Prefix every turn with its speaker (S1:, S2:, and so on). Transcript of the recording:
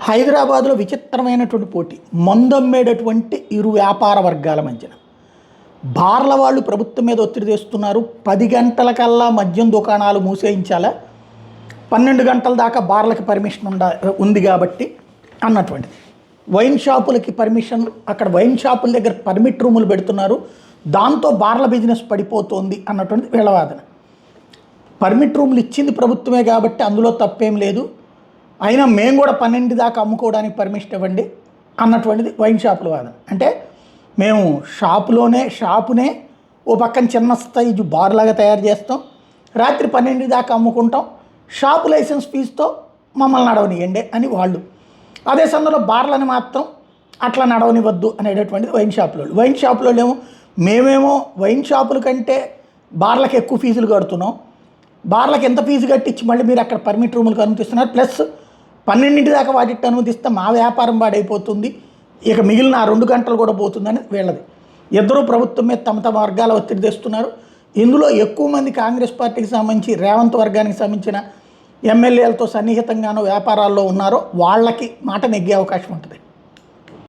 S1: హైదరాబాద్లో విచిత్రమైనటువంటి పోటీ మందమ్మేటటువంటి ఇరు వ్యాపార వర్గాల మధ్యన బార్ల వాళ్ళు ప్రభుత్వం మీద ఒత్తిడి తెస్తున్నారు. 10 గంటలకల్లా మద్యం దుకాణాలు మూసేయించాలా, 12 గంటల దాకా బార్లకి పర్మిషన్ ఉంది కాబట్టి అన్నటువంటిది. వైన్ షాపులకి పర్మిషన్, అక్కడ వైన్ షాపుల దగ్గర పర్మిట్ రూములు పెడుతున్నారు, దాంతో బార్ల బిజినెస్ పడిపోతుంది అన్నటువంటిది వీళ్ళ వాదన. పర్మిట్ రూములు ఇచ్చింది ప్రభుత్వమే కాబట్టి అందులో తప్పేం లేదు, అయినా మేము కూడా 12 దాకా అమ్ముకోవడానికి పర్మిషన్ ఇవ్వండి అన్నటువంటిది వైన్ షాపుల వాదన. అంటే మేము షాపునే ఓ పక్కన చిన్న స్థాయి బార్లాగా తయారు చేస్తాం, రాత్రి 12 దాకా అమ్ముకుంటాం, షాపు లైసెన్స్ ఫీజుతో మమ్మల్ని నడవనియండి అని వాళ్ళు. అదే సమయంలో బార్లని మాత్రం అట్లా నడవనివద్దు అనేటటువంటిది వైన్ షాపులో మేమేమో వైన్ షాపుల కంటే బార్లకు ఎక్కువ ఫీజులు కడుతున్నాం, బార్లకు ఎంత ఫీజు కట్టించి మళ్ళీ మీరు అక్కడ పర్మిట్ రూములకు అనుమతిస్తున్నారు, ప్లస్ 12 దాకా వాటికి అనుమతిస్తే మా వ్యాపారం పాడైపోతుంది, ఇక మిగిలిన 2 గంటలు కూడా పోతుందని వీళ్ళది. ఇద్దరూ ప్రభుత్వం మీద తమ వర్గాల ఒత్తిడి తెస్తున్నారు. ఇందులో ఎక్కువ మంది కాంగ్రెస్ పార్టీకి సంబంధించి రేవంత్ వర్గానికి సంబంధించిన ఎమ్మెల్యేలతో సన్నిహితంగానో వ్యాపారాల్లో ఉన్నారో వాళ్ళకి మాట నెగ్గే అవకాశం ఉంటుంది.